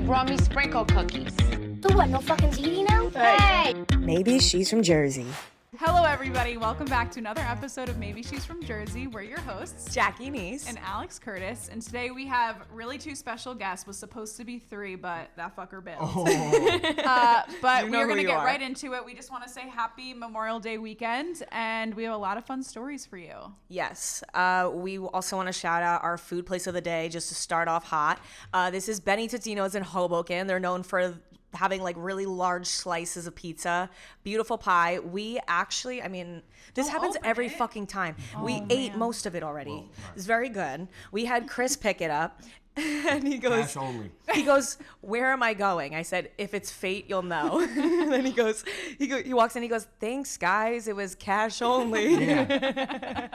brought me sprinkle cookies. So what, no fucking TV now? Hey! Maybe she's from Jersey. Hello, everybody. Welcome back to another episode of Maybe She's from Jersey. We're your hosts, Jackie Niece. and Alex Curtis. And today we have really two special guests. Was supposed to be three, but that fucker bailed. But we're going to get right into it. We just want to say happy Memorial Day weekend, and we have a lot of fun stories for you. Yes. We also want to shout out our food place of the day just to start off hot. This is Tudinos in Hoboken. They're known for having like really large slices of pizza, beautiful pie. We actually, this happens every fucking time. We ate most of it already. It's very good. We had Chris pick it up. And he goes, cash only. He goes, where am I going? I said, if it's fate, you'll know. And then he walks in, he goes, thanks guys, it was cash only. Yeah.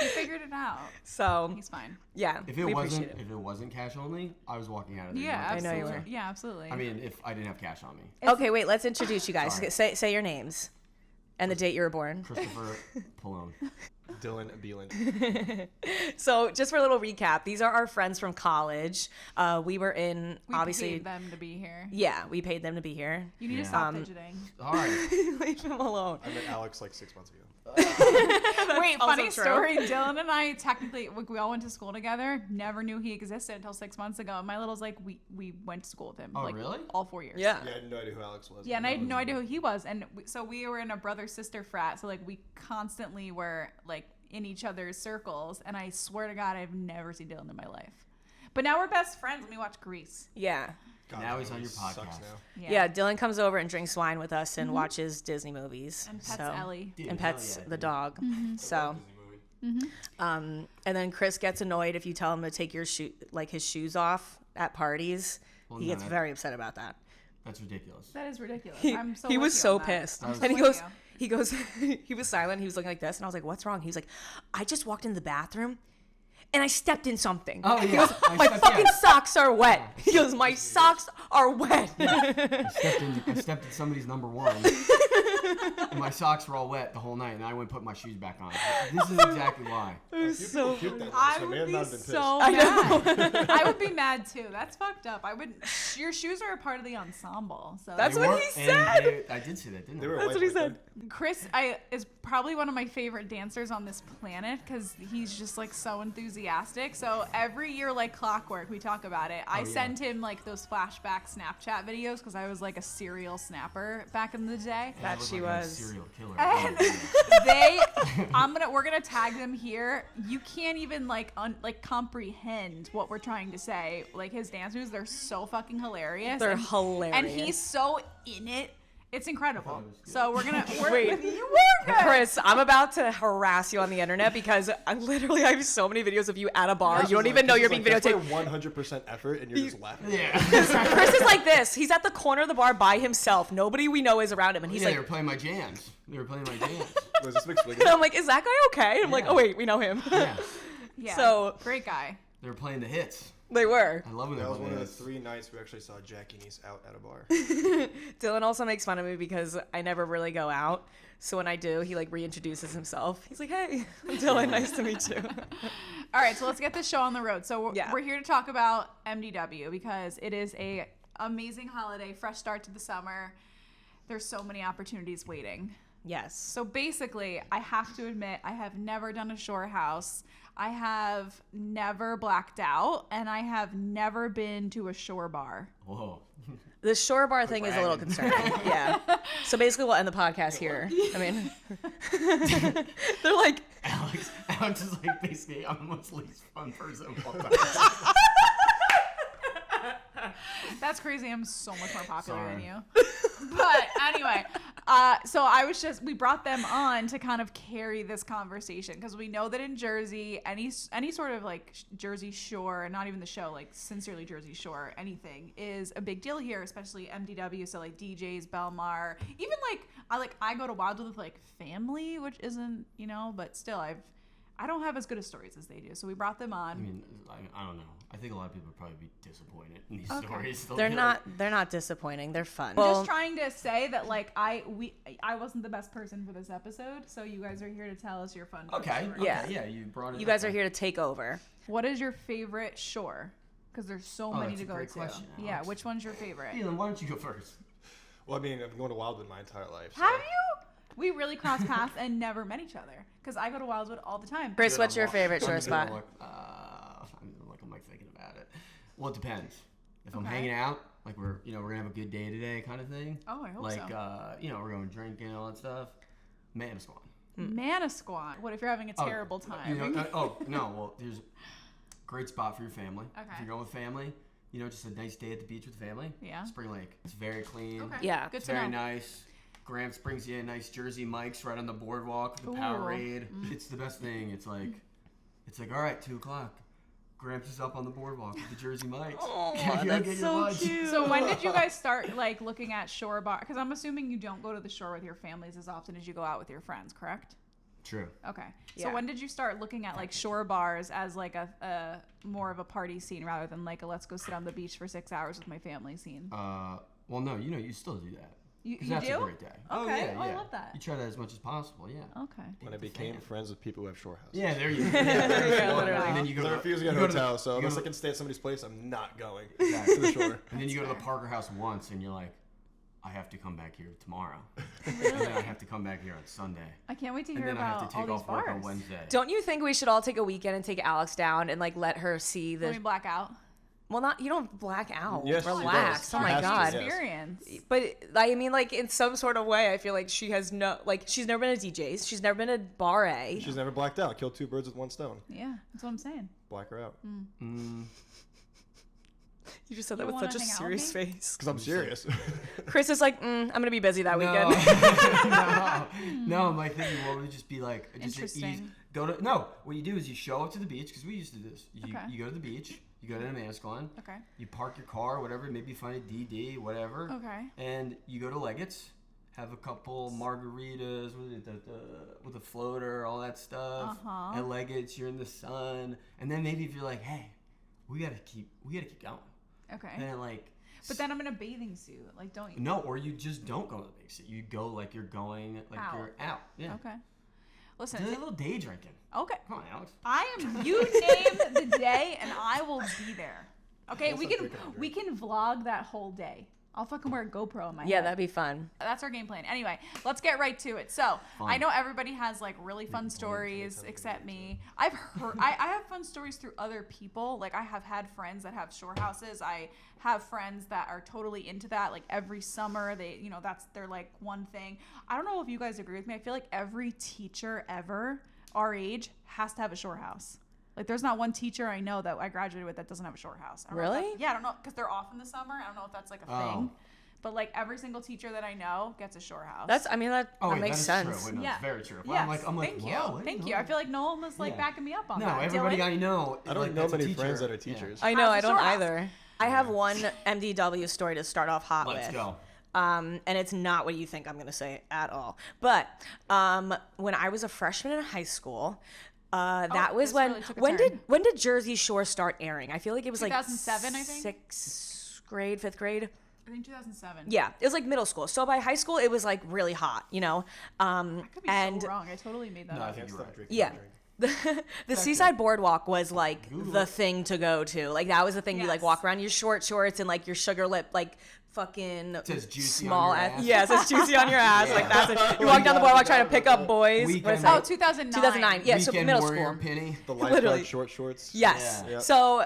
He figured it out. So He's fine. yeah, If we it appreciate it. wasn't cash only, I was walking out of there. Yeah, I know you absolutely. were. Yeah, absolutely. I mean, if I didn't have cash on me. Okay, wait, let's introduce you guys. Sorry. Say your names and the date you were born. Christopher Pallone. Dylan Beeland. So just for a little recap, these are our friends from college. We were in, we obviously. paid them to be here. Yeah, we paid them to be here. You need to stop fidgeting. All right. Leave him alone. I met Alex like 6 months ago. Wait, also funny true. story. Dylan and I technically, we all went to school together. Never knew he existed until 6 months ago. And my little's like, we went to school with him. Oh, like, really? All 4 years. Yeah. Yeah, I had no idea who Alex was. Yeah, and I had no idea who he was. And so we were in a brother-sister frat. So, like, we constantly were, like, in each other's circles. And I swear to God, I've never seen Dylan in my life. But now we're best friends and we watch Grease. Yeah. God, Now that he's on movie your podcast. sucks now. Yeah, Dylan comes over and drinks wine with us and watches Disney movies. And pets so, Ellie. Dude, And hell pets yeah, the dude. dog. So, Disney movie. and then Chris gets annoyed if you tell him to take his shoes off at parties. Well, He no, gets that- very upset about that. That's ridiculous. That is ridiculous. He I'm so was with you so on that. pissed. was- And he With goes, you. he was silent. He was looking like this. And I was like, what's wrong? He was like, I just walked in the bathroom and I stepped in something. Oh, He yeah. goes, my fucking socks are wet. He goes, my socks are wet. I stepped in somebody's number one. And my socks were all wet the whole night, and I went and put my shoes back on. This is exactly why. So I So would man be not have been pissed. so mad. I would be mad too. That's fucked up. Your shoes are a part of the ensemble. So That's They what were- he and said. I did say that, didn't They I? were That's white what he like said. that. Chris is probably one of my favorite dancers on this planet because he's just like so enthusiastic. So every year, like clockwork, we talk about it. I yeah. send him like those flashback Snapchat videos because I was like a serial snapper back in the day. I That look she like a was. serial killer. And we're gonna tag them here. You can't even like comprehend what we're trying to say. Like his dance moves, they're so fucking hilarious. They're and, hilarious. and he's so in it. It's incredible. So we're Wait. with you were good. Chris, I'm about to harass you on the internet because I have so many videos of you at a bar. You don't even know you're being videotaped. 100% effort, and you're just laughing. Yeah. Chris is like this. He's at the corner of the bar by himself. Nobody we know is around him. And he's They were like, playing my jams. Was this mixed and I'm like, is that guy okay? I'm like, Yeah. oh, wait, we know him. Yeah. Yeah. So- great guy. They were playing the hits. They were. I love when they That was play one the of the hits. 3 nights we actually saw Jackie Niece out at a bar. Dylan also makes fun of me because I never really go out. So when I do, he like reintroduces himself. He's like, hey, I'm Dylan. Nice to meet you. All right, so let's get this show on the road. So Yeah. we're here to talk about MDW because it is a amazing holiday, fresh start to the summer. There's so many opportunities waiting. Yes. So basically, I have to admit, I have never done a shore house. I have never blacked out, and I have never been to a shore bar. Whoa. The shore bar thing is a little concerning. Yeah. So basically, we'll end the podcast here. I mean, they're like, Alex is like basically I'm the most least fun person of all time. That's crazy. I'm so much more popular than Sorry. you. But anyway, so we brought them on to kind of carry this conversation because we know that in Jersey, any sort of like Jersey Shore, not even the show, like Sincerely Jersey Shore, anything is a big deal here, especially MDW. So like DJs, Belmar, even I go to Wildwood with like family, which isn't, but still I don't have as good of stories as they do. So we brought them on. I mean, I don't know. I think a lot of people would probably be disappointed in these stories. they're not disappointing. They're fun. I'm just trying to say that like I wasn't the best person for this episode, so you guys are here to tell us your fun. Okay. stories. Yeah. Yeah. You brought it. You guys are here to take over. What is your favorite shore? Because there's so Oh, many that's to a go great to. question, Yeah, Alex. which one's your favorite? Elon, why don't you go first? Well, I mean, I've been going to Wildwood my entire life. So. Have you? We really crossed paths and never met each other. Because I go to Wildwood all the time. Chris, Good, what's I'm your lost. favorite I'm shore good, spot? I'm like thinking about it. Well, it depends. If I'm Okay. hanging out, like we're gonna have a good day today, kind of thing. Oh, I hope like, so. we're going drinking, all that stuff. Manasquan. Manasquan. What if you're having a terrible time? Well, there's a great spot for your family. Okay. If you're going with family, just a nice day at the beach with family. Yeah. Spring Lake. It's very clean. Okay. Yeah. Good It's to very know. nice. Gramps brings you nice Jersey mics right on the boardwalk with the Ooh. Powerade. It's the best thing. It's like, all right, 2:00. Gramps is up on the boardwalk with the Jersey mics. Oh, You gotta that's get your so lunch. cute. So when did you guys start like looking at shore bar? Because I'm assuming you don't go to the shore with your families as often as you go out with your friends, correct? True. Okay. Yeah. So when did you start looking at like shore bars as like a more of a party scene rather than like a let's go sit on the beach for 6 hours with my family scene? Well, no, you still do that. You 'Cause that's do? a great day. Okay. Oh, yeah, Oh, I yeah. love that. You try that as much as possible, yeah. Okay. When I became friends with people who have shore houses. Yeah, there you go. Yeah, literally. And then you go They're to refusing a you go to the- hotel, so you go unless to I can stay at somebody's place, I'm not going Exactly. to the shore. And then you go to the fair. Parker House once, and you're like, I have to come back here tomorrow. And then I have to come back here on Sunday. I can't wait to And hear then I have about to all take these off work bars. on Wednesday. Don't you think we should all take a weekend and take Alex down and like let her see Let me the? black out. Well, not you don't black out. Yes, she Relax. does. Oh She my has to, god. yes. Experience. But I mean, like in some sort of way, I feel like she has no like she's never been a DJ's. She's never been a bar A. She's never blacked out. Killed 2 birds with 1 stone. Yeah, that's what I'm saying. Black her out. You just said You that with wanna such a hang out with serious me? face. Because I'm serious. Chris is like, I'm gonna be busy that weekend. No, my thinking would just be like, just Interesting. what you do is you show up to the beach, because we used to do this. You go to the beach, you go to Manasquan, Okay. you park your car, whatever, maybe you find a DD, whatever. Okay. And you go to Leggett's, have a couple margaritas with a floater, all that stuff. Uh-huh. At Leggett's, you're in the sun, and then maybe if you're like, hey, we gotta keep going. Okay. And then like, But then I'm in a bathing suit. Like, don't you? no, or you just don't go to the big city. You go like you're going, like Out. you're out. Yeah. Okay. Listen. Do a little day drinking. Okay. Come on, Alex. You name the day and I will be there. Okay, Also we can drinking and we can vlog that whole day. I'll fucking wear a GoPro in my Yeah, head. that'd be fun. That's our game plan. Anyway, let's get right to it. So I know everybody has like really fun stories except me. I've heard I have fun stories through other people. Like I have had friends that have shore houses. I have friends that are totally into that. Like every summer they that's their like one thing. I don't know if you guys agree with me. I feel like every teacher ever our age has to have a shore house. Like, there's not one teacher I know that I graduated with that doesn't have a shore house. I don't know if Really? that's- Yeah, I don't know, because they're off in the summer. I don't know if that's like a thing. But like every single teacher that I know gets a shore house. That Oh, makes that is sense. True. Wait, no, Yeah. it's very true. Well, Yes, I'm like, thank whoa, you. I didn't Thank know you. I that. feel like no one was like Yeah. backing me up on No, that. everybody Dylan? I know. I don't like, know that's a many teacher. friends that are Yeah. teachers. I know, Has I a don't shore house. either. I have one MDW story to start off hot Let's with. go. And it's not what you think I'm going to say at all. But when I was a freshman in high school, that was this when really took a turn. when did Jersey Shore start airing? I feel like it was 2007, like I think? 6th grade, 5th grade. I think 2007. Yeah, it was like middle school. So by high school, it was like really hot, I could be and so wrong. I totally made that No, I up. think Can't you're stop right. drinking. yeah. Drink. The Seaside Boardwalk was like Google the it. thing to go to. Like that was the thing you like Yes. walk around your short shorts and like your sugar lip like fucking says juicy on small your ass. ass. Yeah, it says juicy on your ass. Like that's it. You Oh, walk down the yeah, boardwalk I trying to pick up boys. Weekend- What Oh, is it? 2009. 2009. Yeah, so Weekend middle warrior school. penny. The Literally. lifeguard short shorts. Yes. Yeah. Yep. So,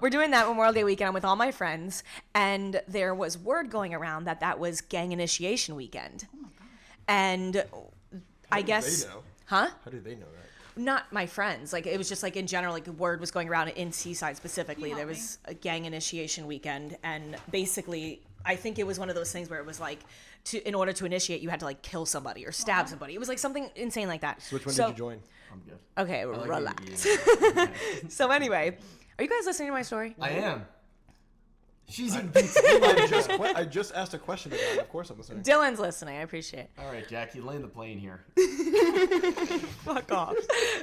we're doing that Memorial Day weekend. I'm with all my friends, and there was word going around that that was gang initiation weekend. Oh my God. And I guess, They know. huh? How do they know that? Not my friends. Like it was just like in general, like word was going around in Seaside specifically. Can you There help was a gang initiation weekend, and basically, I think it was one of those things where it was like, in order to initiate, you had to like kill somebody or stab somebody. It was like something insane like that. So which one So- did you join? I'm good. Okay, I like relax. eating. So anyway, are you guys listening to my story? I am. She's eating pizza. I just asked a question about it. Of course I'm listening. Dylan's listening. I appreciate it. All right, Jackie, land the plane here. Fuck off.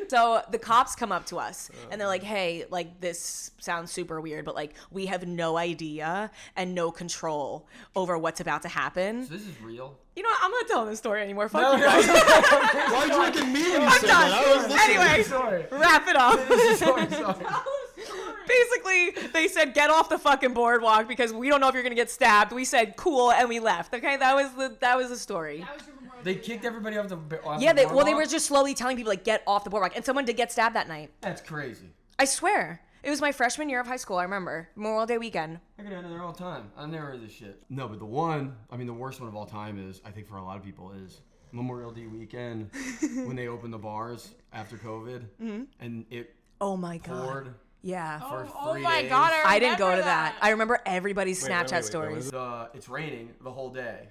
So the cops come up to us and they're like, hey, like this sounds super weird, but like we have no idea and no control over what's about to happen. So this is real. You know what? I'm not telling this story anymore. Fuck you guys. Why'd you look at me when you said done. that? I was listening. Anyway, Sorry. wrap it up. Sorry. Basically, they said, get off the fucking boardwalk because we don't know if you're gonna get stabbed. We said, cool, and we left. Okay, that was the story. They kicked everybody off the Yeah, they boardwalk? were just slowly telling people, like, get off the boardwalk. And someone did get stabbed that night. That's crazy. I swear. It was my freshman year of high school, I remember. Memorial Day weekend. I go down there all the time. I never heard this shit. No, but the worst one of all time is, I think for a lot of people, is Memorial Day weekend when they opened the bars after COVID. And it Oh my God. poured Yeah. for 3 Oh my days. God, I didn't go to remember that. I remember everybody's Wait, Snapchat wait, stories. It's raining the whole day.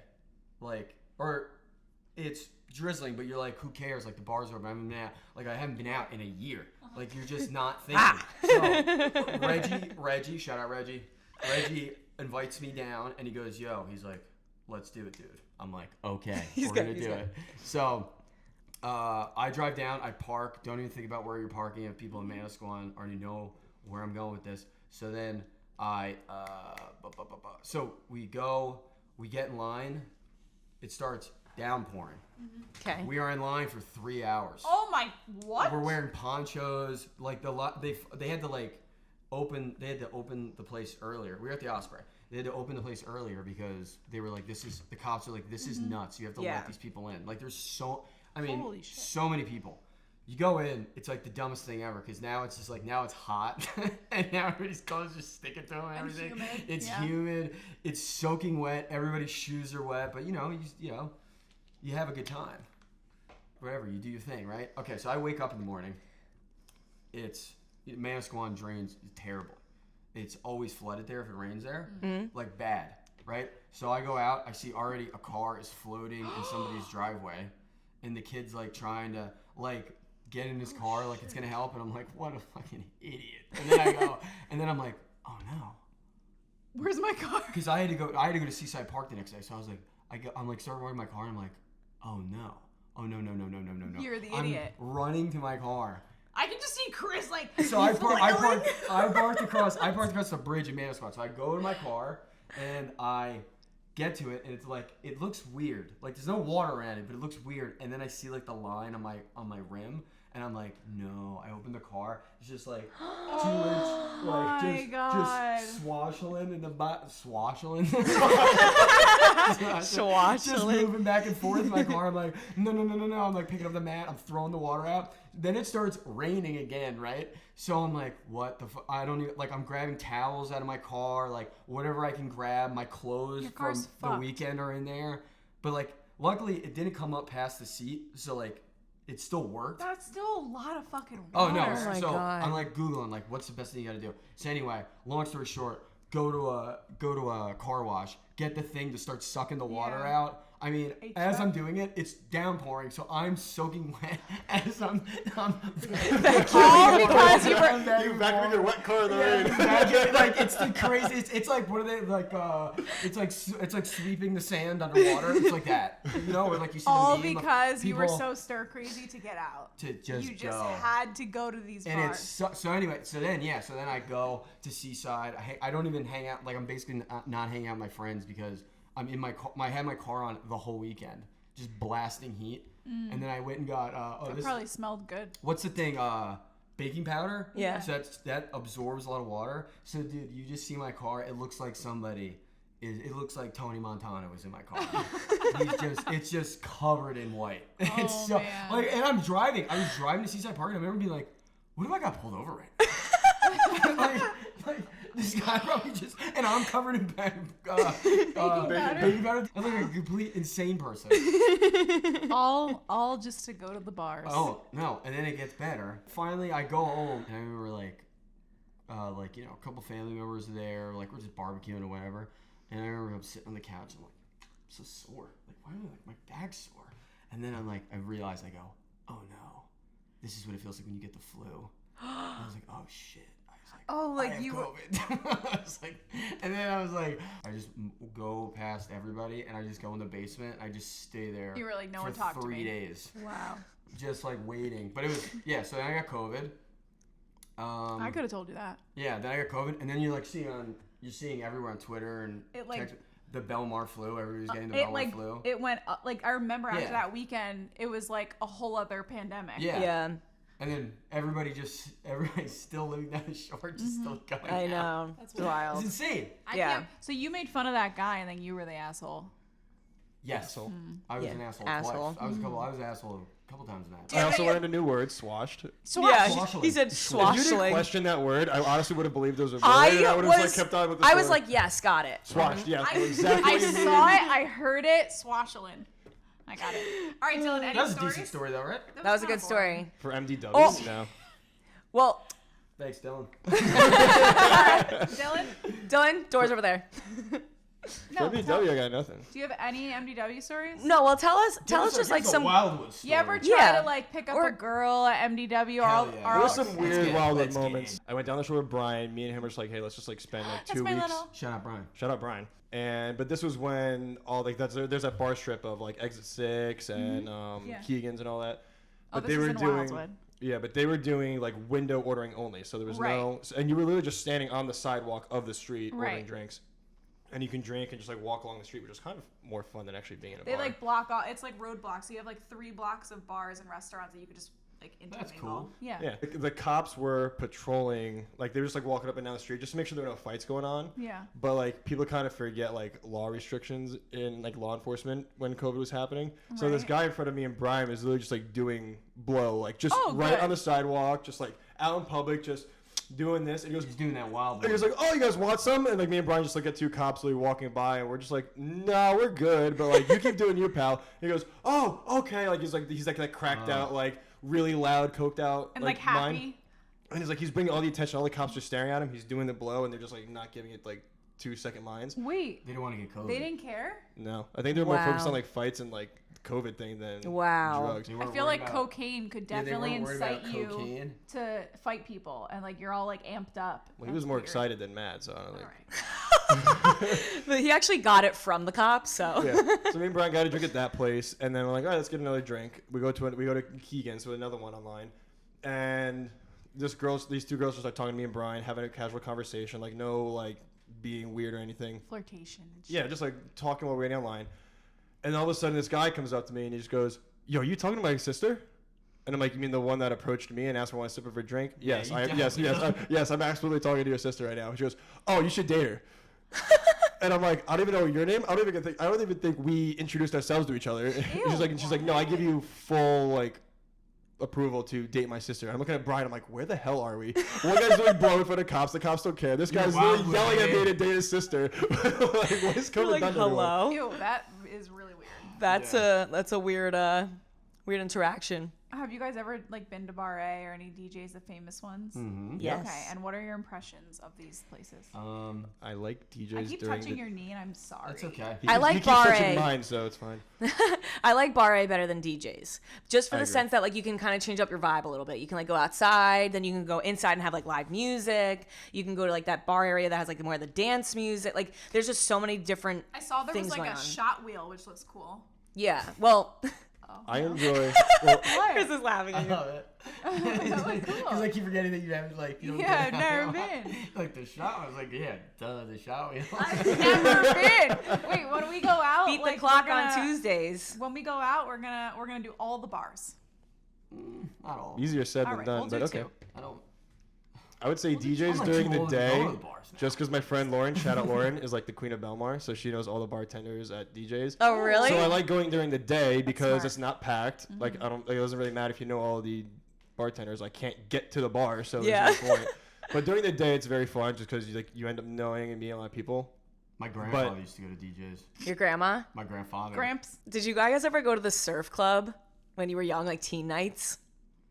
Like, or it's drizzling, but you're like, who cares? Like, the bars are open. Like, I haven't been out in a year. Like, you're just not thinking. So, Reggie, shout out Reggie. Reggie invites me down, and he goes, yo, he's like, let's do it, dude. I'm like, okay, we're going to do it. So, I drive down, I park, don't even think about where you're parking. If people in Manasquan already know where I'm going with this. So then so we go, we get in line, it starts downpouring. Okay. We are in line for 3 hours. Oh my, what? We're wearing ponchos. Like they had to open the place earlier. We were at the Osprey. They had to open the place earlier because they were like, the cops are like, this is nuts. You have to let these people in. Like, there's so many people. You go in, it's like the dumbest thing ever because now it's just like, now it's hot and now everybody's clothes just sticking to them and everything. Humid. It's humid. It's soaking wet. Everybody's shoes are wet, but you have a good time. Whatever, you do your thing, right? Okay, so I wake up in the morning. Manasquan drains is terrible. It's always flooded there if it rains there. Like bad, right? So I go out, I see already a car is floating in somebody's driveway and the kid's like trying to like get in his car like it's gonna help and I'm like, what a fucking idiot. And then I go, and then I'm like, oh no. Where's my car? Because I had to go to Seaside Park the next day. So I was like, I'm like starting working my car and I'm like, oh no. Oh no. You're the idiot. I'm running to my car. I can just see Chris like. So I parked across the bridge in Manasquan. So I go to my car and I get to it and it's like, it looks weird. Like there's no water around it, but it looks weird. And then I see like the line on my rim and I'm like, no. I open the car. It's just like 2 inch, like just swashing in the swashing. Just moving back and forth in my car. I'm like, no. I'm like picking up the mat. I'm throwing the water out. Then it starts raining again, right? So I'm like, what the fuck? I don't even, like, I'm grabbing towels out of my car, like, whatever I can grab. My clothes from the weekend are in there. But, like, luckily, it didn't come up past the seat. So, like, it still worked. That's still a lot of fucking Oh, water. no. Oh my So God. I'm, like, Googling, like, what's the best thing you got to do? So, anyway, long story short, go to a car wash, get the thing to start sucking the water out. I mean, as I'm doing it, it's downpouring, so I'm soaking wet as I'm All because you were. You vacuumed your wet car in the rain. like it's the craziest. It's like, what are they like? It's like sweeping the sand underwater. It's like that, or like you see All the meme because of you were people so stir crazy to get out. to just You just go. had to go to these And bars. it's so anyway. So then I go to Seaside. I don't even hang out. Like I'm basically not hanging out with my friends because I'm in my car. I had my car on the whole weekend, just blasting heat. And then I went and got It probably smelled good. what's the thing? Baking powder. Yeah. So that absorbs a lot of water. So dude, you just see my car. It looks like it looks like Tony Montana was in my car. It's just covered in white. It's so man. like, and I was driving to Seaside Park, and I remember being like, what if I got pulled over right now? like this guy probably just, and I'm covered in baking powder. I'm like a complete insane person. all just to go to the bars. Oh no, and then it gets better. Finally, I go home, and I remember a couple family members are there, like we're just barbecuing or whatever. And I remember I'm sitting on the couch, and I'm like, I'm so sore. Like, why am I like my back's sore? And then I realize, I go, oh no, this is what it feels like when you get the flu. And I was like, oh shit. I have COVID. I was like, and then I was like, I just go past everybody, and I just go in the basement. I just stay there. You were like, no for one talked to 3 me. days. Wow. Just like waiting, but it was So then I got COVID. I could have told you that. Yeah, then I got COVID, and then you're seeing everywhere on Twitter and It, like, the Belmar flu. Everybody's getting the Belmar flu. It went up, like I remember after Yeah. that weekend, it was like a whole other pandemic. Yeah. Yeah. And then everybody's still living down the shore, just still going. I know. That's It's wild. It's insane. Yeah. So you made fun of that guy, and then you were the asshole. Yes. Asshole. I was Yeah. an asshole, Asshole. twice. I was an asshole a couple times in that. I also learned a new word, swashed. Yeah, Swashling. he said If you didn't swashling. question that word, I honestly would have believed it was a word. I and I would have was, kept on with the I was story. like, yes, got it. swashed. Yeah, I exactly. I what you mean. saw it. I heard it. Swashling. I got it. All right, Dylan. Any That was a stories? decent story, though, right? That was a kinda good story. For MDWs, Oh. no. Well, Thanks, Dylan. Dylan, Dylan, doors over there. no. For MDW, I got nothing. Do you have any MDW stories? No, well, tell us Give just like us a some. Wildwood story. You ever try Yeah. to like pick up Or- a girl at MDW or Hell all? yeah. Or There all was some Let's weird get it. Wildwood Let's get moments. it. I went down the shore with Brian. Me and him were just like, hey, let's just like spend like That's 2 my weeks. little. Shout out, Brian. Shout out Brian. But this was when all like there's that bar strip of like Exit 6 and Yeah. Keegan's and all that. Oh, But this they is were in doing Wildwood. yeah, but they were doing like window ordering only. So there was Right. no and you were literally just standing on the sidewalk of the street ordering Right. drinks. And you can drink and just like walk along the street, which is kind of more fun than actually being in a They bar. like block off. It's like roadblocks. So you have like 3 blocks of bars and restaurants that you could just like intermingle. That's cool. Yeah. Yeah, the cops were patrolling, like they were just like walking up and down the street just to make sure there were no fights going on. Yeah. But like people kind of forget like law restrictions in like law enforcement when COVID was happening. So this Right. guy in front of me and Brian was literally just like doing blow, like just Oh, right good. on the sidewalk, just like out in public, just doing this. And he goes, He's doing that Wildwood. and he was like, "Oh, you guys want some?" And like me and Brian just like get 2 cops literally walking by, and we're just like, "No, we're good." But like, you keep doing you, pal. And he goes, "Oh, okay." Like he's like cracked out, like really loud, coked out, And like happy. and he's like, he's bringing all the attention. All the cops are staring at him. He's doing the blow, and they're just like not giving it like 2-second lines. Wait. They don't want to get COVID. They didn't care. No, I think they're more focused Wow. on like fights and like COVID thing than Wow. drugs. They I weren't feel worried like about- cocaine could Yeah, they definitely weren't worried about incite you cocaine. to fight people, and like you're all like amped up. Well, he was That's more weird. excited than mad, so I don't All think. right. But he actually got it from the cops, so. Yeah. So me and Brian got a drink at that place, and then we're like, all right, let's get another drink. We go to Keegan's, so another one online, and these 2 girls just start talking to me and Brian, having a casual conversation, like no like being weird or anything. Flirtation. And shit. Yeah, just like talking while we're waiting online, and all of a sudden this guy comes up to me and he just goes, "Yo, are you talking to my sister?" And I'm like, "You mean the one that approached me and asked me want to sip of her drink?" Yeah, Yes, you yes, I'm absolutely talking to your sister right now. She goes, "Oh, you should date her." And I'm like, I don't even know your name. I don't even think we introduced ourselves to each other. She's like, no, I give you full like approval to date my sister. I'm looking at Brian. I'm like, where the hell are we? One guy's doing blowing for the cops. The cops don't care. This guy's literally Wildwood, yelling at me man. to date his sister. Like, what is You're COVID like, done to everyone? hello? Ew, that is really weird. That's a weird interaction. Have you guys ever like been to Bar A or any DJs, the famous ones? Mm-hmm. Yes. Okay, and what are your impressions of these places? I like DJs I keep during touching the... your knee, and I'm sorry. That's okay. He I keeps- like he keeps Bar touching A. mine, so it's fine. I like Bar A better than DJs, just for I the agree. sense that like you can kind of change up your vibe a little bit. You can like go outside, then you can go inside and have like live music. You can go to like that bar area that has like more of the dance music. Like there's just so many different. I saw there was things like going a on. shot wheel, which looks cool. Yeah. Well, I enjoy... Well, Chris is laughing I at you. love it. Because I keep forgetting that you have like you don't Yeah, get I've never been. Like the shot, I was like, yeah, duh, the shot wheel. I've never been. Wait, when we go out, Beat the like, clock we're on gonna- Tuesdays. When we go out, we're gonna do all the bars. Not all. easier said All than right, done, we'll but do okay. 2. I don't. I would say I'm DJs not during too the old to go day, to the bars now. just because my friend Lauren, shout out Lauren, is like the queen of Belmar, so she knows all the bartenders at DJs. Oh really? So I like going during the day because smart. it's not packed. Mm-hmm. Like it doesn't really matter if you know all the bartenders. I can't get to the bar, so Yeah. there's no point. But during the day, it's very fun just because you end up knowing and meeting a lot of people. My grandfather used to go to DJs. Your grandma? My grandfather. Gramps. Did you guys ever go to the surf club when you were young, like teen nights?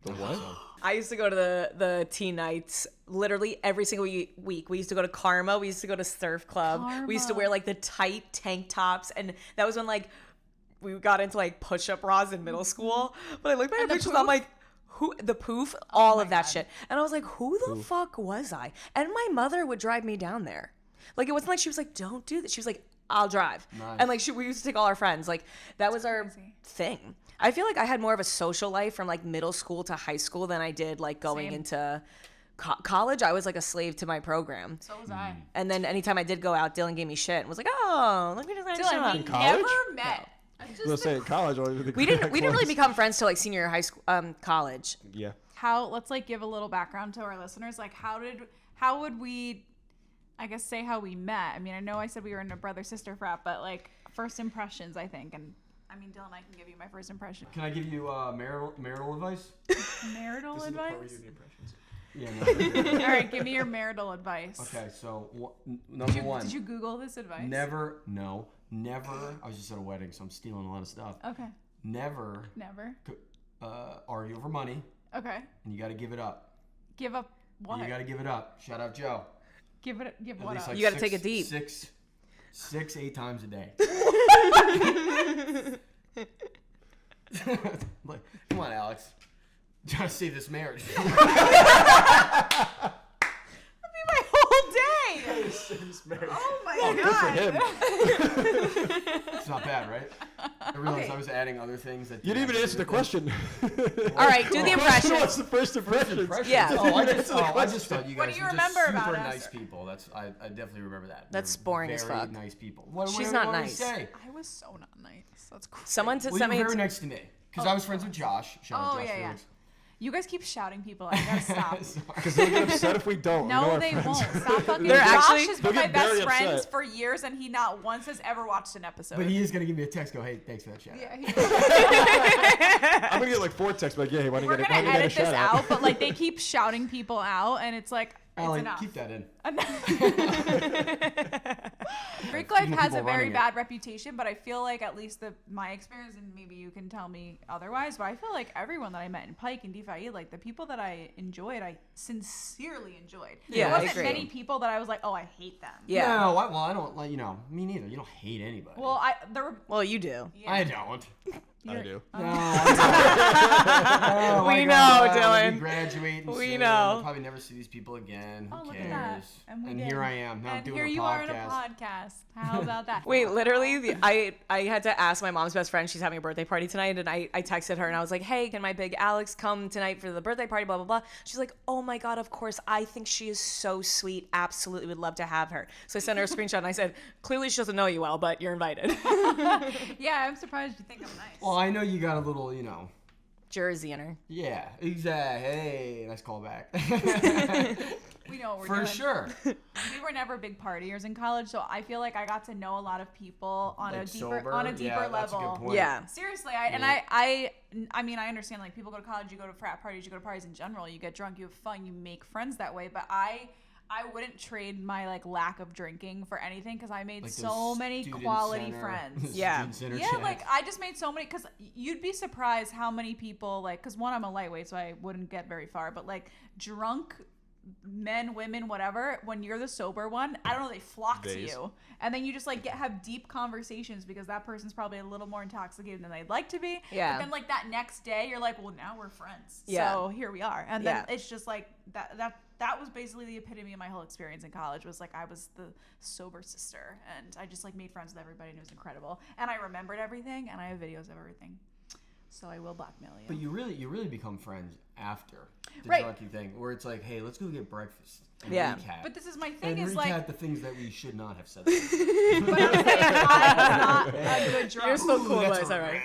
The what? I used to go to the teen nights literally every single week. We used to go to Karma. We used to go to surf club. We used to wear like the tight tank tops, and that was when like we got into like push-up bras in middle school. But I looked at my And the pictures, poof? I'm like, who? The poof, all my of that God. shit, and I was like, who the fuck was I? And my mother would drive me down there. Like it wasn't like she was like, don't do this. She was like, I'll drive. Nice. And like we used to take all our friends. Like that was our crazy. thing. I feel like I had more of a social life from like middle school to high school than I did like going Same. into college. I was like a slave to my program. So was I. And then anytime I did go out, Dylan gave me shit and was like, "Oh, let me just show Dylan, up." we In college? never met. I'm I was just saying college. We didn't really become friends till like senior year, high school, college. Yeah. let's like give a little background to our listeners. Like how would we, I guess, say how we met? I mean, I know I said we were in a brother-sister frat, but like first impressions, I think. And I mean, Dylan, I can give you my first impression. Can I give you marital advice? Marital This is the part where advice? you do the impressions. Yeah. No. All right, give me your marital advice. Okay, so number one. Did you Google this advice? Never. I was just at a wedding, so I'm stealing a lot of stuff. Okay. Never argue over money, Okay. and you got to give it up. Give up what? You got to give it up. Shout out Joe. Give At what least up? You gotta take it deep. 8 times a day. Like, come on, Alex. Trying to save this marriage. My whole day. Oh my Good for him. It's not bad, right? I realized I was adding other things that You didn't even answer the question. All right, do the What's impression. the first impression? Yeah. I just thought you guys What do you were remember just about super us? nice people. I definitely remember that. That's You're boring as very fuck. nice people. What She's do not you want me nice. to say? I was so not nice. That's crazy. Someone Well, sent you me. were very nice to me because I was friends with Josh. Shout out Oh, Josh yeah, yeah. Felix. You guys keep shouting people. I gotta stop. Because they'll get upset if we don't. We know No, our they friends. won't. Stop fucking. They're Josh actually- has they'll been my get very best friends upset. for years, and he not once has ever watched an episode. But he is gonna give me a text. Go, hey, thanks for that shout. Yeah, I'm gonna get like 4 texts, like, yeah, hey, why don't we're you gonna get a edit this shout out, but like they keep shouting people out, and it's like it's Alan, enough. keep that in. Greek life Few has people a very running it. bad reputation, but I feel like at least my experience, and maybe you can tell me otherwise, but I feel like everyone that I met in Pike and DeFi, like the people that I enjoyed, I sincerely enjoyed. Yeah, there I wasn't agree. many people that I was like, oh, I hate them. Yeah. No, I don't like. Me neither. You don't hate anybody. Well, there were. Well, you do. Yeah. I don't. I do. No, I don't. We I know, got- Dylan. We graduate. And We shit. know. I'll probably never see these people again. Oh, Who look cares? at that. And we did. here I am. Now I'm And doing here a you podcast. are in a podcast. How about that? Wait, literally, I had to ask my mom's best friend. She's having a birthday party tonight, and I texted her and I was like, "Hey, can my big Alex come tonight for the birthday party?" Blah blah blah. She's like, "Oh my god, of course! I think she is so sweet. Absolutely, would love to have her." So I sent her a screenshot and I said, "Clearly, she doesn't know you well, but you're invited." Yeah, I'm surprised you think I'm nice. Well, I know you got a little, Jersey in her. Yeah, exactly. Hey, nice callback. We know what we're For doing. sure. We were never big partiers in college, so I feel like I got to know a lot of people on Like a deeper sober? on a deeper Yeah, that's a level. good point. Yeah. Seriously, I mean, I understand like people go to college, you go to frat parties, you go to parties in general, you get drunk, you have fun, you make friends that way. But I wouldn't trade my like lack of drinking for anything because I made Like so those many student quality center- friends. Yeah. student center Yeah, chats. like I just made so many because you'd be surprised how many people like because one, I'm a lightweight, so I wouldn't get very far, but like drunk men, women, whatever, when you're the sober one, I don't know, they flock to Days. you, and then you just like have deep conversations because that person's probably a little more intoxicated than they'd like to be. Yeah. But then like that next day, you're like, well, now we're friends. Yeah. So here we are, and Yeah. then it's just like that was basically the epitome of my whole experience in college. Was like I was the sober sister, and I just like made friends with everybody, and it was incredible. And I remembered everything, and I have videos of everything. So I will blackmail you. But you really become friends after the Right. drunky thing, where it's like, hey, let's go get breakfast. And Yeah. recap. But this is my thing. And Is recap like, the things that we should not have said. but I'm saying I was not a good drunk. You're so cool, Ooh, but that's it's all right.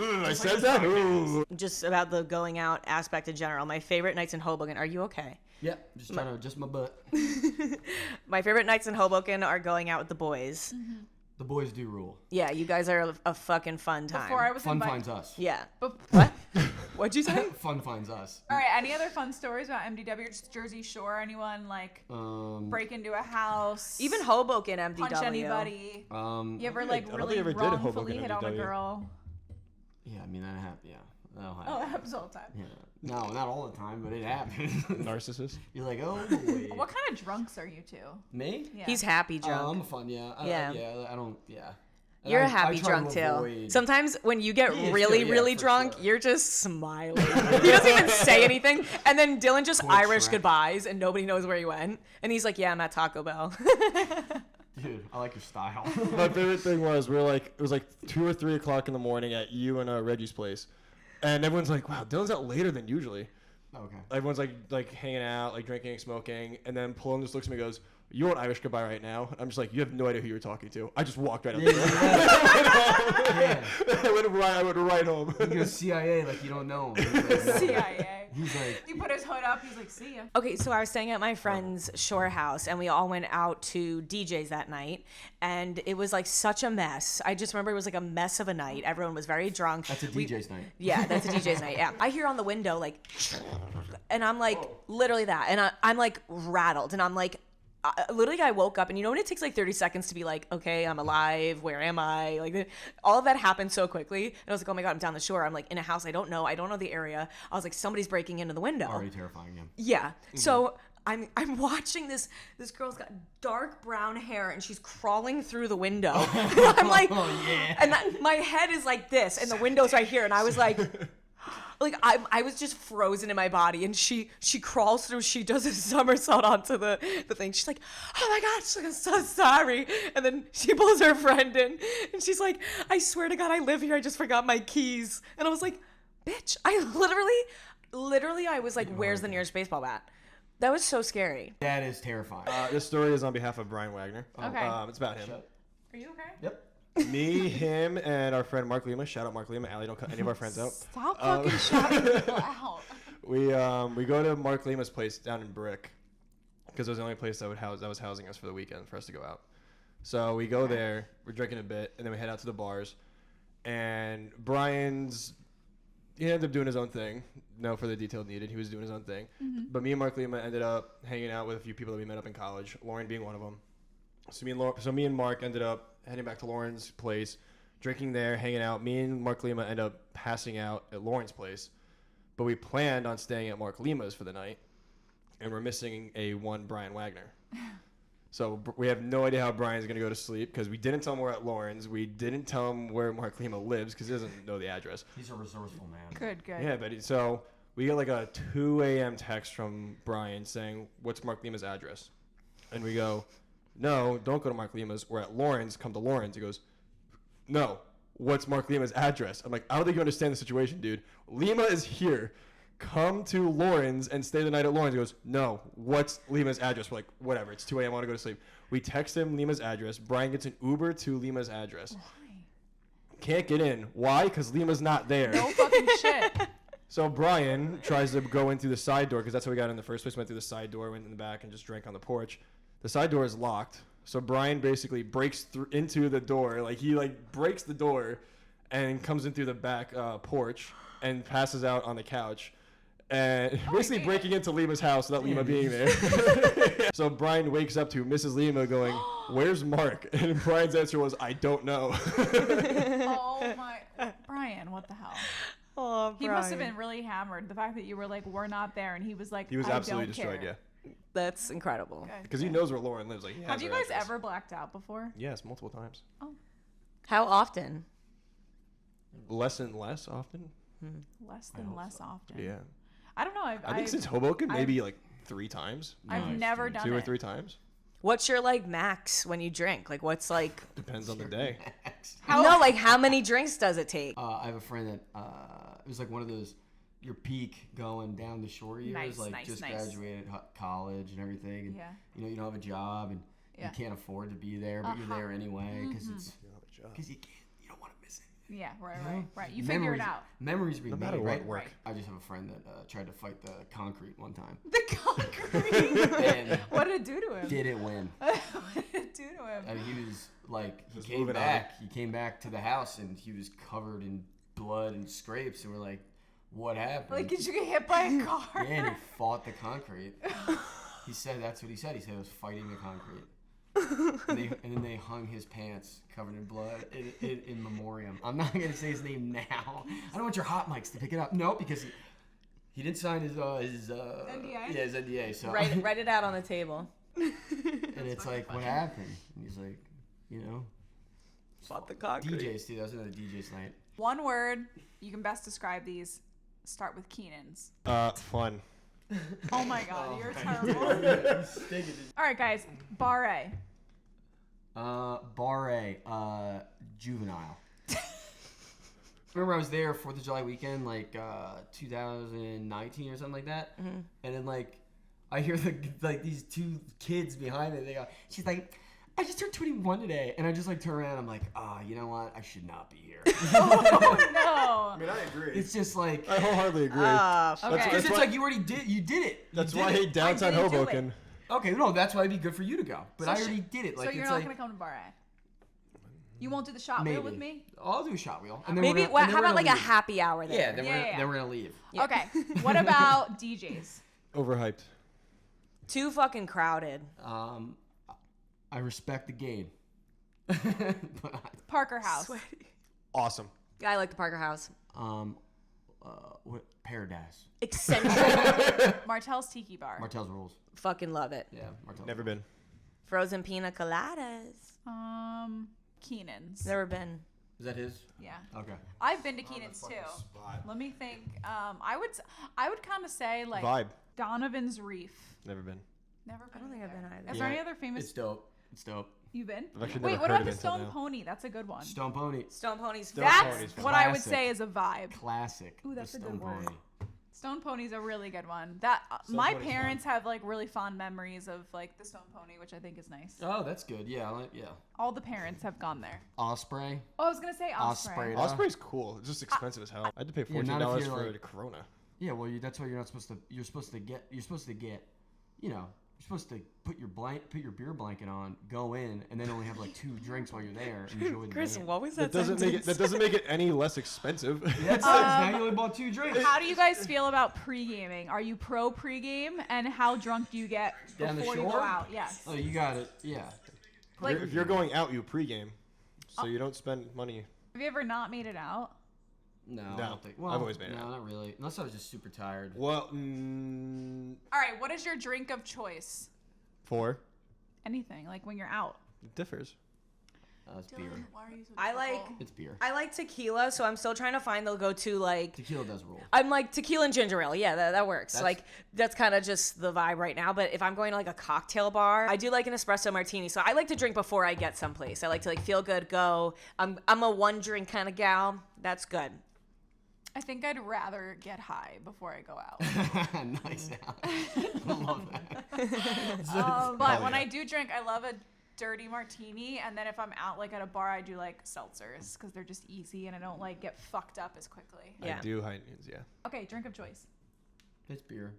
I said that. Ooh. Just about the going out aspect in general. My favorite nights in Hoboken. Are you okay? Yeah, just trying to adjust my butt. My favorite nights in Hoboken are going out with the boys. The boys do rule. Yeah, you guys are a fucking fun time. Before I was Fun invited. finds us. Yeah. But, What? What'd you say? Fun finds us. all right. Any other fun stories about MDW or just Jersey Shore? Anyone like break into a house? Even Hoboken MDW. punch anybody? Um, You ever I like don't really think I ever did a wrongfully Hoboken hit on a MDW. girl? yeah, I mean that happens. Yeah, that'll happen. Oh, that happens all the time. Yeah. No, not all the time, but it happens. Narcissist. You're like, oh boy. What kind of drunks are you two? Me? Yeah. He's happy drunk. I'm a fun. Yeah. Yeah. I don't. Yeah. And You're I a happy try to drunk too. avoid- Sometimes when you get He is really, too, yeah, really for drunk, sure. you're just smiling. He doesn't even say anything. And then Dylan just Poor Irish Shrek. goodbyes and nobody knows where he went. And he's like, yeah, I'm at Taco Bell. Dude, I like your style. My favorite thing was it was like 2 or 3 o'clock in the morning at you and Reggie's place, and everyone's like, "Wow, Dylan's out later than usually." Okay. Everyone's like hanging out, like drinking, smoking, and then Pullen just looks at me and goes, "You want Irish goodbye right now?" I'm just like, "You have no idea who you're talking to." I just walked right up. Yeah. I went right home. He goes CIA like you don't know him. He's like, no. CIA. He's like, He put his hood up. He's like, see ya. Okay, so I was staying at my friend's shore house, and we all went out to DJ's that night, and it was like such a mess. I just remember it was like a mess of a night. Everyone was very drunk. that's a DJ's night. Yeah, that's a DJ's night. Yeah, I hear on the window like, and I'm like, literally that, and I'm like rattled, and I'm like. Literally, I woke up, and you know when it takes like 30 seconds to be like, okay, I'm alive. Where am I? Like, all of that happened so quickly. And I was like, oh my God, I'm down the shore. I'm like in a house I don't know. I don't know the area. I was like, somebody's breaking into the window. Already terrifying him. Yeah. So I'm watching this girl's got dark brown hair, and she's crawling through the window. I'm like, and my head is like this, and the window's right here, and I was like. Like I was just frozen in my body, and she crawls through. She does a somersault onto the thing. She's like, "Oh my God!" She's like, "I'm so sorry." And then she pulls her friend in, and she's like, "I swear to God, I live here. I just forgot my keys." And I was like, "Bitch!" I literally, I was like, "Where's the nearest baseball bat?" That was so scary. That is terrifying. This story is on behalf of Brian Wagner. Okay. It's about him. Are you okay? Yep. Me, him, and our friend Mark Lima. Shout out Mark Lima. Allie, don't cut any of our friends out. Stop fucking shouting people out. We go to Mark Lima's place down in Brick because it was the only place that was housing us for the weekend for us to go out. So we go there, we're drinking a bit, and then we head out to the bars. And he ended up doing his own thing. No further detail needed. He was doing his own thing. Mm-hmm. But me and Mark Lima ended up hanging out with a few people that we met up in college, Lauren being one of them. So me and Mark ended up heading back to Lauren's place, drinking there, hanging out. Me and Mark Lima end up passing out at Lauren's place. But we planned on staying at Mark Lima's for the night, and we're missing one Brian Wagner. So we have no idea how Brian's going to go to sleep because we didn't tell him we're at Lauren's. We didn't tell him where Mark Lima lives because he doesn't know the address. He's a resourceful man. Good. Yeah, but so we get like a 2 a.m. text from Brian saying, "What's Mark Lima's address?" And we go, "No, don't go to Mark Lima's. We're at Lauren's. Come to Lauren's." He goes, "No, what's Mark Lima's address?" I'm like, "I don't think you understand the situation, dude. Lima is here. Come to Lauren's and stay the night at Lauren's." He goes, "No, what's Lima's address?" We're like, "Whatever. It's 2 a.m. I want to go to sleep." We text him Lima's address. Brian gets an Uber to Lima's address. Why? Can't get in. Why? Because Lima's not there. No fucking shit. So Brian tries to go in through the side door because that's how we got in the first place. Went through the side door, went in the back, and just drank on the porch. The side door is locked. So Brian basically breaks into the door. Like he breaks the door and comes in through the back porch and passes out on the couch. And basically breaking into Lima's house without Lima being there. So Brian wakes up to Mrs. Lima going, "Where's Mark?" And Brian's answer was, "I don't know." Oh my. Brian, what the hell? Oh, He must have been really hammered. The fact that you were like, "We're not there," and he was like, He was "I absolutely don't destroyed, care." yeah. That's incredible. Good, Because he good. knows where Lauren lives. Like, he has Have you her guys address. ever blacked out before? Yes, multiple times. How often? Less and less often. Less than less often. Yeah. I don't know. I think since Hoboken, maybe like 3 times. I've never done 2 or it. 3 times. What's your like max when you drink? Like what's like? Depends on the day. No, like how many drinks does it take? I have a friend that it was like one of those your peak going down the shore years, Nice, like nice, just nice. graduated college and everything, and Yeah. you don't have a job and Yeah. you can't afford to be there, but you're there anyway because you don't want to miss it. Yeah, right. You Memories, figure it out. Memories be No made, matter what, right? work. I just have a friend that tried to fight the concrete one time. The concrete. And What did it do to him? did it win? What did it do to him? I mean, he was like, he Just came moving on. back. He came back to the house and he was covered in blood and scrapes. And we're like, what happened? Like, did you get hit by a car? Yeah, and he fought the concrete. He said that's what he said. He said he was fighting the concrete. And then they hung his pants covered in blood in memoriam. I'm not gonna say his name now. I don't want your hot mics to pick it up. No, because he didn't sign his NDA? Yeah, his NDA. So Write it out on the table. and it's like, what happened? And he's like, Fought the concrete. DJs too. That was another DJ's night. One word. You can best describe these. Start with Keenan's. Fun. Oh my God, you're terrible. All right, guys. Bar A. Bar A, juvenile. remember I was there 4th of July weekend, like 2019 or something like that. And then like I hear these 2 kids behind me. They go, she's like, I just turned 21 today, and I just like turn around. I'm like, you know what? I should not be here. Oh no. I mean, I agree. It's just like I wholeheartedly agree. Okay. because it's like you already did. You did it. That's You why I did hate it. downtown didn't do it. Hoboken. Okay, no, that's why it'd be good for you to go. But So I already did it. Like So you're it's not like gonna come to Bar A? You won't do the shot maybe wheel with me? I'll do a shot wheel. And then Maybe we're gonna, and then how we're about like gonna a leave. happy hour there? Yeah, then Yeah. then we're gonna leave. Yeah. Okay. What about DJs? Overhyped. Too fucking crowded. I respect the game. Parker House. Awesome. I like the Parker House. What Paradise? Eccentric. Martell's Tiki Bar. Martell's Rules. Fucking love it. Yeah, Martell's Never Rules. been. Frozen pina coladas. Keenan's. Never been. Is that his? Yeah. Okay. I've been to Keenan's too. Let me think. I would kind of say like Vibe. Donovan's Reef. Never been. Never been. I don't think I've been either. Is there any other famous? It's dope. It's dope. You've been? I've actually Wait, never what heard about of the it until Stone now. Pony? That's a good one. Stone Pony. Stone Pony's That's Pony's what I would classic. say is a vibe. Classic. Ooh, that's the a Stone good one. Pony. Stone Pony's a really good one. That Stone my Pony's parents have like really fond memories of like the Stone Pony, which I think is nice. Oh, that's good. Yeah, yeah. All the parents have gone there. Osprey. Oh, I was gonna say Osprey. Osprey. Osprey's cool. It's just expensive as hell. I had to pay Yeah, $14 not if you're, for like- the Corona. Yeah, well, that's why you're not supposed to. You're supposed to get. You're supposed to get. You know, you're supposed to put your beer blanket on, go in, and then only have like 2 drinks while you're there. And enjoy the Chris, band. what was That that? doesn't make it any less expensive. That's now you only bought 2 drinks. How do you guys feel about pre-gaming? Are you pro pre-game? And how drunk do you get Down the before you go shore? out? Yes. Oh, you got it. Yeah. Like, if you're going out, you pregame, so you don't spend money. have you ever not made it out? No, No, I don't think. Well, I've always made it No, out. not really. Unless I was just super tired. Well, All right. What is your drink of choice? 4. Anything like when you're out. It differs. It's beer. Why are you so I like difficult? It's beer. I like tequila, so I'm still trying to find the go-to like. Tequila does rule. I'm like tequila and ginger ale. Yeah, that works. That's- Like that's kind of just the vibe right now. But if I'm going to like a cocktail bar, I do like an espresso martini. So I like to drink before I get someplace. I like to like feel good, go. I'm a one drink kind of gal. That's good. I think I'd rather get high before I go out. Nice. I love that. But when I do drink, I love a dirty martini. And then if I'm out like at a bar, I do like seltzers because they're just easy and I don't like get fucked up as quickly. Yeah. I do Heinekens, yeah. Okay, drink of choice. It's beer.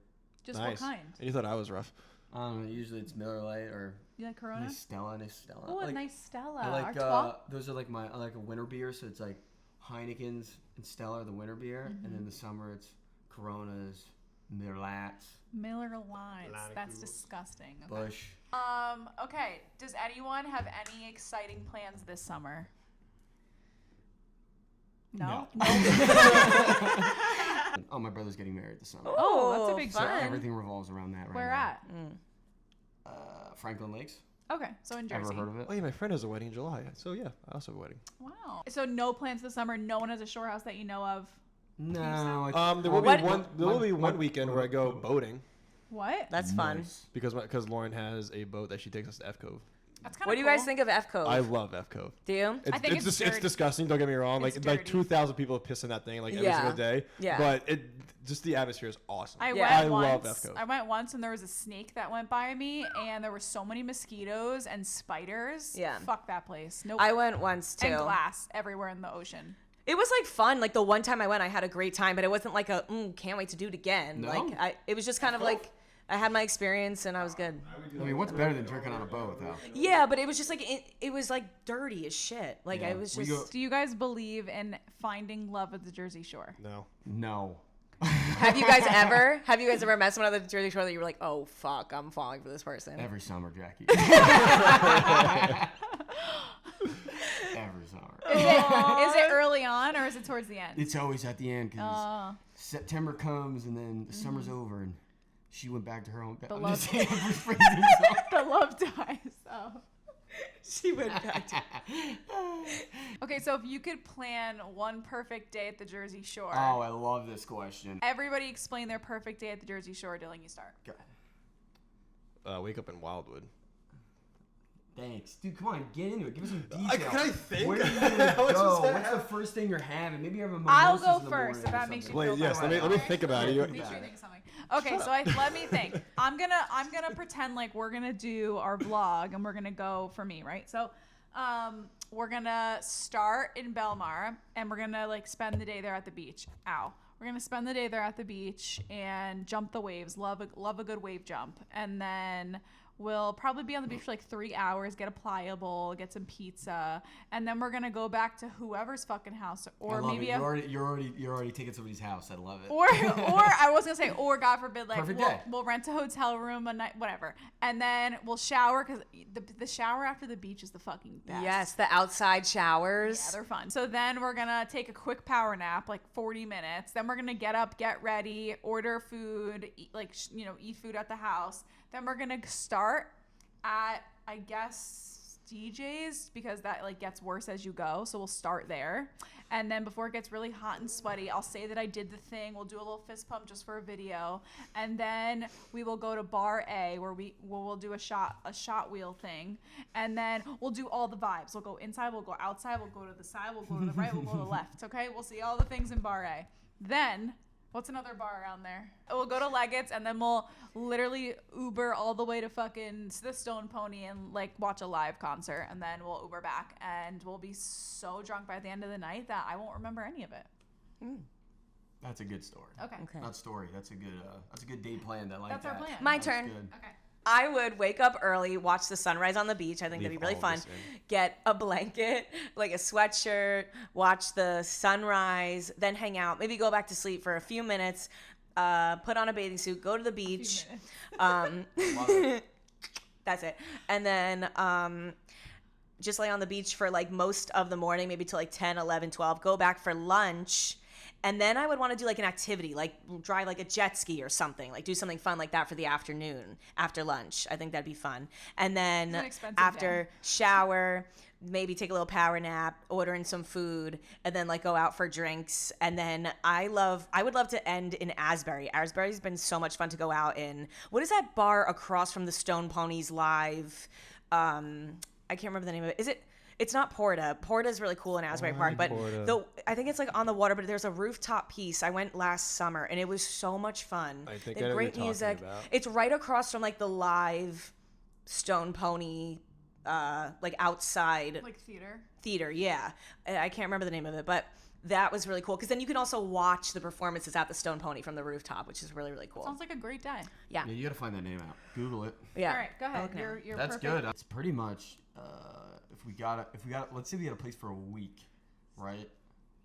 Just Nice. what kind? And you thought I was rough. I don't know. Usually it's Miller Lite or You like Corona? nice Stella. Oh, Like, a nice Stella. I like Artois? those are like I like a winter beer, so it's like Heineken's and Stella are the winter beer, and then the summer it's Coronas, Miller Lights, Miller Lights. That's Leinenkugel's. disgusting. Okay. Bush. Okay. Does anyone have any exciting plans this summer? No. Oh, my brother's getting married this summer. Oh, that's a big fun. deal. Everything revolves around that right Where now. at? Franklin Lakes. Okay, so in Jersey. Ever heard of it? Oh yeah, my friend has a wedding in July. So yeah, I also have a wedding. Wow. So no plans this summer. No one has a shore house that you know of. No. There will be What- one. There will be what- one weekend where I go boating What? That's fun. Nice. because Lauren has a boat that she takes us to F Cove. That's kind of What do you guys think of F Cove? I love F Cove. Do you? I think it's dirty. disgusting. Don't get me wrong. It's Like dirty. 2,000 people piss in that thing like every Yeah. single day. Yeah. But just the atmosphere is awesome. I Yeah. went I once. love F Cove. I went once and there was a snake that went by me and there were so many mosquitoes and spiders. Yeah. Fuck that place. Nope. I went once too. and glass everywhere in the ocean. It was like fun. Like the one time I went, I had a great time, but it wasn't like a can't wait to do it again. No? Like it was just kind of like I had my experience and I was good. I mean, what's better than drinking on a boat, though? Yeah, but it was just like it was like dirty as shit. Like Yeah, I was we just. go- Do you guys believe in finding love at the Jersey Shore? No. No. Have you guys ever met someone on the Jersey Shore that you were like, oh fuck, I'm falling for this person? Every summer, Jackie. Every summer. Is it early on or is it towards the end? It's always at the end because Oh. September comes and then the summer's over and she went back to her own bed. The I'm love- just saying, we're freezing so- The love dies. Oh. She went back to. Okay, so if you could plan one perfect day at the Jersey Shore, Oh, I love this question. everybody explain their perfect day at the Jersey Shore. Dylan, you start. God. Wake up in Wildwood. Thanks, dude. Come on, get into it. Give us some details. Can I think? Where are you gonna What's go? this What's the first thing you're having? Maybe you have a I'll mimosas go in the first morning if or that makes you something. feel Wait, yes. better. Let me think about it. Make sure you think of something. Okay, so let me think. I'm gonna pretend like we're gonna do our vlog and we're gonna go for me, right? So, we're gonna start in Belmar and we're gonna like spend the day there at the beach. Ow. We're gonna spend the day there at the beach and jump the waves. Love a good wave jump, and then we'll probably be on the beach for like 3 hours, get a pliable, get some pizza, and then we're gonna go back to whoever's fucking house, or I love maybe it. You're already taking somebody's house. I love it. or I was gonna say, or God forbid, like Perfect day. we'll rent a hotel room a night, whatever, and then we'll shower because the shower after the beach is the fucking best. Yes, the outside showers. Yeah, they're fun. So then we're gonna take a quick power nap, like 40 minutes. Then we're gonna get up, get ready, order food, eat, eat food at the house. Then we're gonna start at, I guess, DJ's, because that like gets worse as you go. So we'll start there, and then before it gets really hot and sweaty, I'll say that I did the thing. We'll do a little fist pump just for a video, and then we will go to bar A where we'll do a shot wheel thing, and then we'll do all the vibes. We'll go inside, we'll go outside, we'll go to the side, we'll go to the right, we'll go to the left. Okay, we'll see all the things in bar A. Then what's another bar around there? We'll go to Leggett's, and then we'll literally Uber all the way to fucking the Stone Pony and like watch a live concert, and then we'll Uber back, and we'll be so drunk by the end of the night that I won't remember any of it. That's a good story. Okay. Not story. That's a good day planned. I like That's that. our plan. My That's turn. good. Okay. I would wake up early, watch the sunrise on the beach. I think that'd be really fun. Get a blanket, like a sweatshirt, watch the sunrise, then hang out, maybe go back to sleep for a few minutes, put on a bathing suit, go to the beach. Love it. That's it. And then just lay on the beach for like most of the morning, maybe till like 10, 11, 12, go back for lunch. And then I would want to do like an activity, like drive like a jet ski or something, like do something fun like that for the afternoon after lunch. I think that'd be fun. And then It's an expensive after day. shower, maybe take a little power nap, order in some food, and then like go out for drinks. And then I would love to end in Asbury. Asbury's been so much fun to go out in. What is that bar across from the Stone Ponies live? I can't remember the name of it. It's not Porta. Porta's really cool in Asbury Park, but I think it's like on the water, but there's a rooftop piece. I went last summer and it was so much fun. I think They have I know what great you're music. talking about. It's right across from like the live Stone Pony like outside Like theater. Yeah. I can't remember the name of it, but that was really cool because then you can also watch the performances at the Stone Pony from the rooftop, which is really, really cool. Sounds like a great day. Yeah. Yeah, you gotta find that name out. Google it. Yeah. All right, go ahead. Okay. You're That's perfect. good. It's pretty much if we got let's say we got a place for a week, right?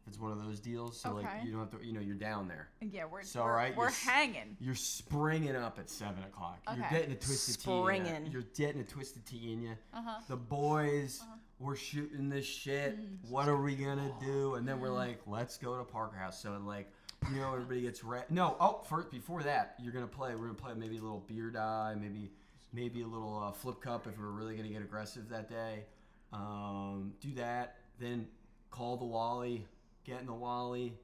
If it's one of those deals, so like Okay. you don't have to, you're down there. Yeah, we're You're hanging. You're springing up at 7 o'clock. You're Okay. getting a twisted tea. In you. Springing. You're getting a twisted tea in you. The boys, we're shooting this shit. What are we gonna do? And then we're like, let's go to Parker House. So like, everybody gets ready. No, first before that, we're gonna play maybe a little beer die, maybe a little flip cup if we're really gonna get aggressive that day. Do that. Then call the Wally. Get in the Wally,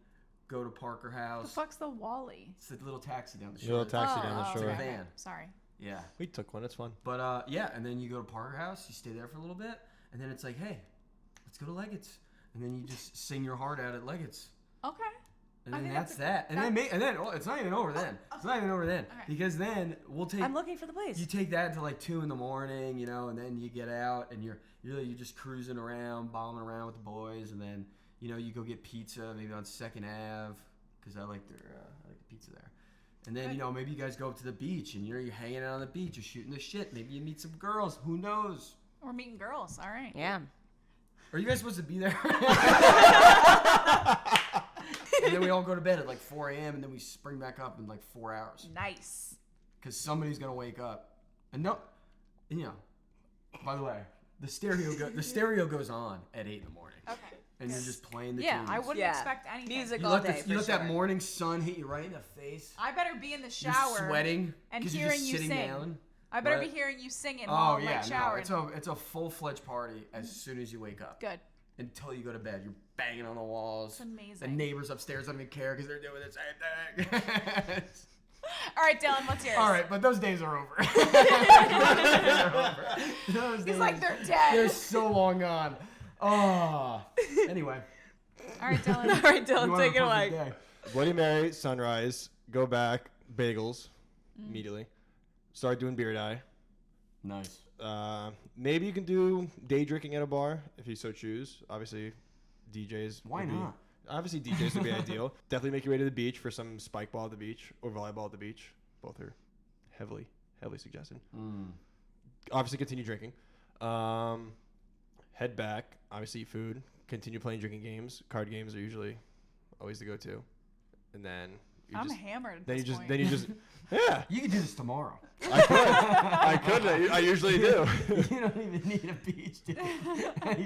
go to Parker House. The fuck's the Wally? It's a little taxi down the shore. Little taxi down the Oh, shore. okay. Van. Sorry. Yeah. We took one. It's fun. But yeah, and then you go to Parker House, you stay there for a little bit, and then it's like, hey, let's go to Leggett's. And then you just sing your heart out at Leggett's. Okay. And I then think that's that's that. And then it's not even over then. It's not even over then. Okay. Because then we'll take I'm looking for the place. you take that to like 2 a.m, and then you get out and you're just cruising around, bombing around with the boys, and then you go get pizza maybe on 2nd Ave because I like the pizza there. And then maybe you guys go up to the beach and you're hanging out on the beach, you're shooting the shit. Maybe you meet some girls. Who knows? We're meeting girls. All right. Yeah. Are you guys supposed to be there? And then we all go to bed at like 4 a.m. and then we spring back up in like 4 hours Nice. because somebody's gonna wake up. And by the way, the stereo goes on at 8 a.m. Okay. And you're just playing the Yeah, tunes. I wouldn't Yeah. expect anything. Music You all let, day. you let for that sure. morning sun hit you right in the face. I better be in the You're shower sweating and because you're hearing just you sitting sing. down. I better Right. be hearing you singing Oh while I'm yeah, like showering. no, it's a full-fledged party as soon as you wake up. Good. Until you go to bed, you're banging on the walls. It's amazing. The neighbors upstairs don't even care because they're doing the same thing. All right, Dylan, what's yours? All right, but those days are over. Those those He's names. like, they're dead. They're so long gone. Oh. Anyway. All right, Dylan. All right, You Dylan, want take a it perfect away. day. Bloody Mary, sunrise, go back, bagels, immediately. Start doing beer dye. Nice. Maybe you can do day drinking at a bar if you so choose. Obviously, DJs. Why would be- not? Obviously, DJs would be ideal. Definitely make your way to the beach for some spike ball at the beach or volleyball at the beach. Both are heavily suggested. Obviously, continue drinking. Head back. Obviously, eat food. Continue playing drinking games. Card games are usually always the go-to. And then I'm hammered at then this you just point. then you just yeah. You can do this tomorrow. I could. I usually do. You don't even need a beach, dude.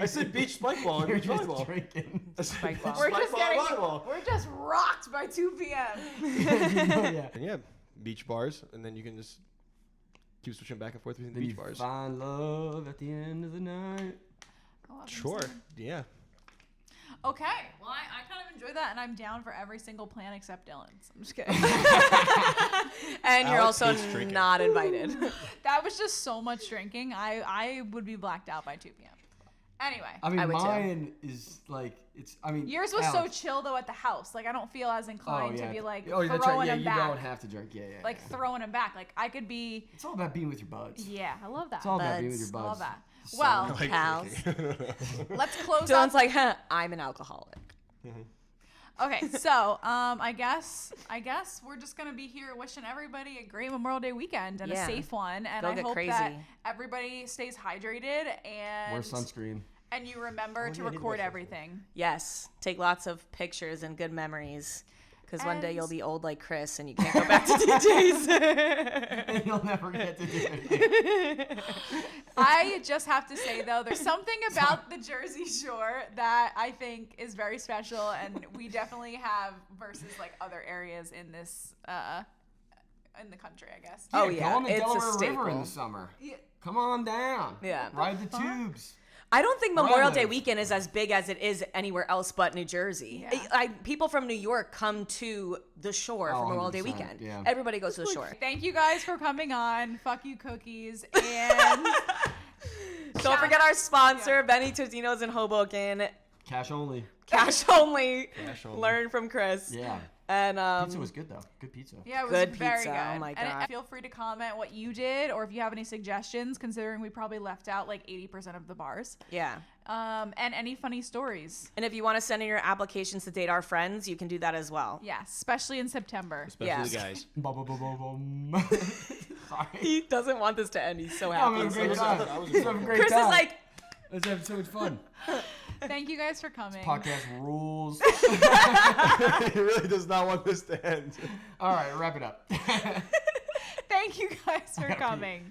I said beach spike ball and You're beach just volleyball. drinking. Spike ball. We're Spike just ball, getting, volleyball. we're just rocked by 2 p.m. Yeah. And yeah, beach bars, and then you can just keep switching back and forth between the Then beach you bars. find love at the end of the night. I love them Sure. so. Yeah. Okay. Well, I kind of enjoy that, and I'm down for every single plan except Dylan's. I'm just kidding. And you're Alex also hates drinking. not invited. That was just so much drinking. I would be blacked out by 2 p.m. Anyway. I mean, I would too. mine is like it's. I mean, Yours was Alex. so chill though at the house. Like I don't feel as inclined to be like oh, that's throwing right. Yeah, him you back. don't have to drink. Yeah, yeah. Like throwing him back. Like I could be. it's all about being with your buds. Yeah, I love that. It's all about being with your Buds. buds. Love that. So- Well, Like Pals. drinking. let's close Dylan's up. like, huh, I'm an alcoholic. Okay, so I guess we're just gonna be here wishing everybody a great Memorial Day weekend and Yeah. a safe one. And Go I get hope that crazy. everybody stays hydrated and Wear sunscreen. and you remember to yeah, I need to record wear sunscreen. everything. Yes, take lots of pictures and good memories. Because one day And- you'll be old like Chris and you can't go back to DJs. And you'll never get to do it. I just have to say though, there's something about the Jersey Shore that I think is very special, and we definitely have versus like other areas in this in the country, I guess. Oh, Go yeah, on the it's a Delaware River in staple. the summer. Yeah. Come on down. Yeah. Ride the tubes. I don't think Memorial Day live. weekend is as big as it is anywhere else but New Jersey. Yeah. People from New York come to the shore Oh, for Memorial Day 100%, weekend. yeah. Everybody goes to the shore. Thank you guys for coming on. Fuck you, cookies. And Don't forget our sponsor, Benny Tudinos in Hoboken. Cash only. Cash only. Cash only. Learn from Chris. Yeah. And Pizza was good though. Good pizza. yeah, it was Good very pizza. good. Oh my And God. feel free to comment what you did, or if you have any suggestions, considering we probably left out like 80% of the bars. yeah. And any funny stories. And if you want to send in your applications to date our friends, you can do that as well. Yes, especially in September. Especially Yes. the guys. Bum. Sorry. He doesn't want this to end. He's so I'm happy. having a great time. I'm having a great Chris time. is like, Let's have so much fun. Thank you guys for coming. Podcast rules. He really does not want this to end. All right, wrap it up. Thank you guys for coming.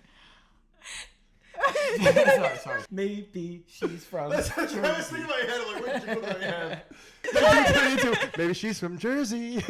sorry. Maybe she's from I was thinking in Jersey. my head, like, what jingle do I have? Maybe she's from Jersey.